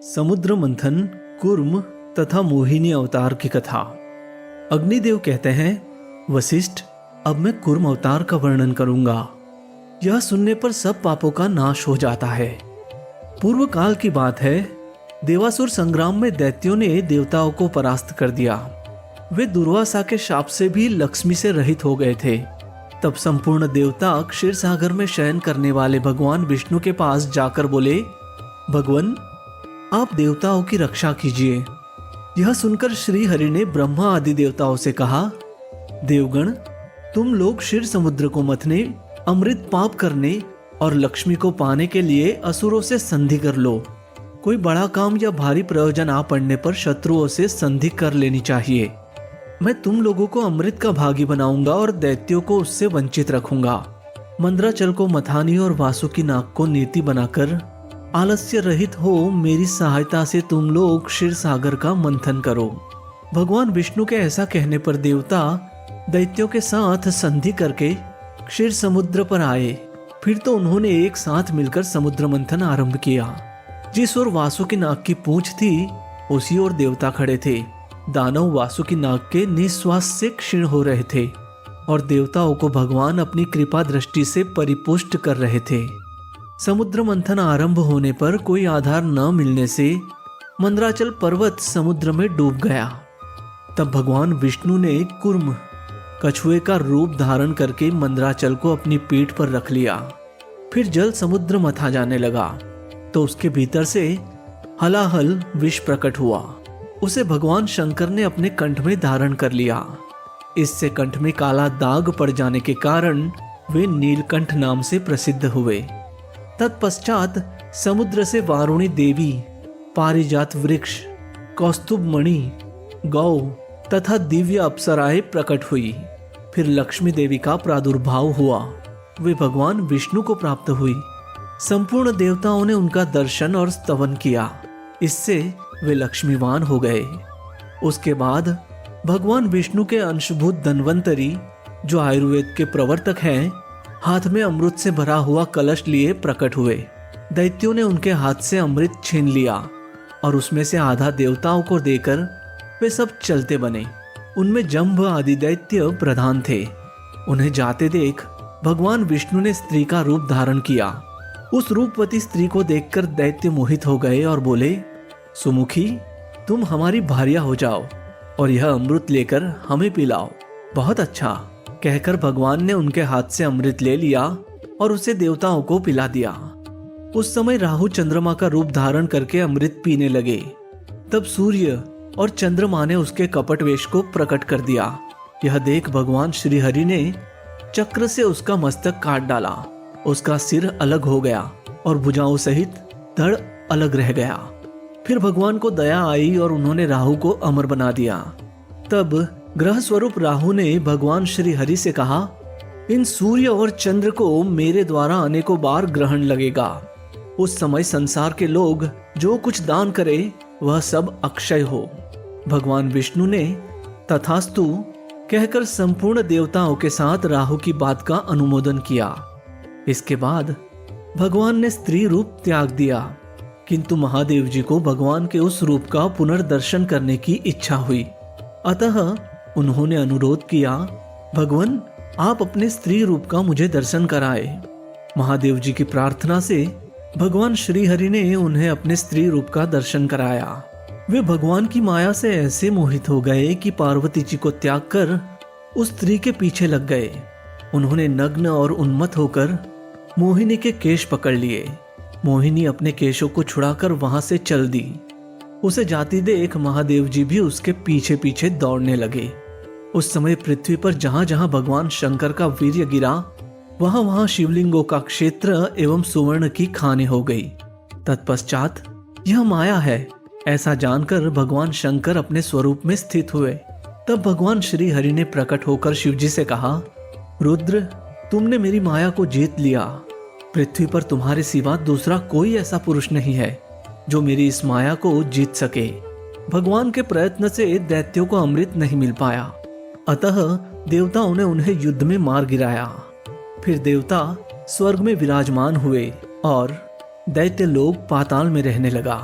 समुद्र मंथन, कूर्म तथा मोहिनी अवतार की कथा। अग्निदेव कहते हैं, वशिष्ठ, अब मैं कूर्म अवतार का वर्णन करूंगा। यह सुनने पर सब पापों का नाश हो जाता है। पूर्व काल की बात है, देवासुर संग्राम में दैत्यों ने देवताओं को परास्त कर दिया। वे दुर्वासा के शाप से भी लक्ष्मी से रहित हो गए थे। तब संपूर्ण देवता क्षीर सागर में शयन करने वाले भगवान विष्णु के पास जाकर बोले, भगवान, आप देवताओं की रक्षा कीजिए। यह सुनकर श्री हरि ने ब्रह्मा आदि देवताओं से कहा, देवगण, तुम लोग क्षीर समुद्र को मथने, अमृत पाप करने और लक्ष्मी को पाने के लिए असुरों से संधि कर लो। कोई बड़ा काम या भारी प्रयोजन आ पड़ने पर शत्रुओं से संधि कर लेनी चाहिए। मैं तुम लोगों को अमृत का भागी बनाऊंगा और दैत्यों को उससे वंचित रखूंगा। मंद्राचल को मथानी और वासुकी नाग को नीति बनाकर आलस्य रहित हो मेरी सहायता से तुम लोग क्षीर सागर का मंथन करो। भगवान विष्णु के ऐसा कहने पर देवता दैत्यों के साथ संधि करके क्षीर समुद्र पर आए। फिर तो उन्होंने एक साथ मिलकर समुद्र मंथन आरंभ किया। जिस ओर वासुकी नाग की पूंछ थी, उसी ओर देवता खड़े थे। दानव वासुकी नाग के निश्वास से क्षीण हो रहे थे और देवताओं को भगवान अपनी कृपा दृष्टि से परिपुष्ट कर रहे थे। समुद्र मंथन आरंभ होने पर कोई आधार न मिलने से मंद्राचल पर्वत समुद्र में डूब गया। तब भगवान विष्णु ने कूर्म कछुए का रूप धारण करके मंद्राचल को अपनी पीठ पर रख लिया। फिर जल समुद्र मथा जाने लगा तो उसके भीतर से हलाहल विष प्रकट हुआ। उसे भगवान शंकर ने अपने कंठ में धारण कर लिया। इससे कंठ में काला दाग पड़ जाने के कारण वे नीलकंठ नाम से प्रसिद्ध हुए। तत्पश्चात समुद्र से वारुणी देवी, पारिजात वृक्ष, कौस्तुभ मणि, गौ तथा दिव्य अप्सराएं प्रकट हुई। फिर लक्ष्मी देवी का प्रादुर्भाव हुआ। वे भगवान विष्णु को प्राप्त हुई। संपूर्ण देवताओं ने उनका दर्शन और स्तवन किया। इससे वे लक्ष्मीवान हो गए। उसके बाद भगवान विष्णु के अंशभूत धन्वंतरी, जो आयुर्वेद के प्रवर्तक हैं, हाथ में अमृत से भरा हुआ कलश लिए प्रकट हुए। दैत्यों ने उनके हाथ से अमृत छीन लिया और उसमें से आधा देवताओं को देकर वे सब चलते बने। उनमें जंभ आदि दैत्य प्रधान थे। उन्हें जाते देख भगवान विष्णु ने स्त्री का रूप धारण किया। उस रूपवती स्त्री को देखकर दैत्य मोहित हो गए और बोले, सुमुखी, तुम हमारी भार्या हो जाओ और यह अमृत लेकर हमें पिलाओ। बहुत अच्छा कहकर भगवान ने उनके हाथ से अमृत ले लिया और उसे देवताओं को पिला दिया। उस समय राहु चंद्रमा का रूप धारण करके अमृत पीने लगे। तब सूर्य और चंद्रमा ने उसके कपट वेश को प्रकट कर दिया। यह देख भगवान श्री हरि ने चक्र से उसका मस्तक काट डाला। उसका सिर अलग हो गया और भुजाओं सहित धड़ अलग रह गया। फिर भगवान को दया आई और उन्होंने राहु को अमर बना दिया। तब ग्रह स्वरूप राहु ने भगवान श्री हरि से कहा, इन सूर्य और चंद्र को मेरे द्वारा अनेकों बार ग्रहण लगेगा। उस समय संसार के लोग जो कुछ दान करे वह सब अक्षय हो। भगवान विष्णु ने तथास्तु कहकर संपूर्ण देवताओं के साथ राहु की बात का अनुमोदन किया। इसके बाद भगवान ने स्त्री रूप त्याग दिया, किंतु महादेव जी को भगवान के उस रूप का पुनर्दर्शन करने की इच्छा हुई। अतः उन्होंने अनुरोध किया, भगवान, आप अपने स्त्री रूप का मुझे दर्शन कराए। महादेव जी की प्रार्थना से भगवान श्री हरि ने उन्हें अपने स्त्री रूप का दर्शन कराया। वे भगवान की माया से ऐसे मोहित हो गए कि पार्वती जी को त्याग कर उस स्त्री के पीछे लग गए। उन्होंने नग्न और उन्मत्त होकर मोहिनी के केश पकड़ लिए। मोहिनी अपने केशों को छुड़ाकर वहां से चल दी। उसे जाती देख महादेव जी भी उसके पीछे पीछे दौड़ने लगे। उस समय पृथ्वी पर जहां जहां भगवान शंकर का वीर्य गिरा, वहां वहां शिवलिंगों का क्षेत्र एवं सुवर्ण की खाने हो गई। तत्पश्चात यह माया है ऐसा जानकर भगवान शंकर अपने स्वरूप में स्थित हुए। तब भगवान श्री हरि ने प्रकट होकर शिवजी से कहा, रुद्र, तुमने मेरी माया को जीत लिया। पृथ्वी पर तुम्हारे सिवा दूसरा कोई ऐसा पुरुष नहीं है जो मेरी इस माया को जीत सके। भगवान के प्रयत्न से दैत्यों को अमृत नहीं मिल पाया, अतः देवताओं ने उन्हें युद्ध में मार गिराया। फिर देवता स्वर्ग में विराजमान हुए और दैत्य लोग पाताल में रहने लगा।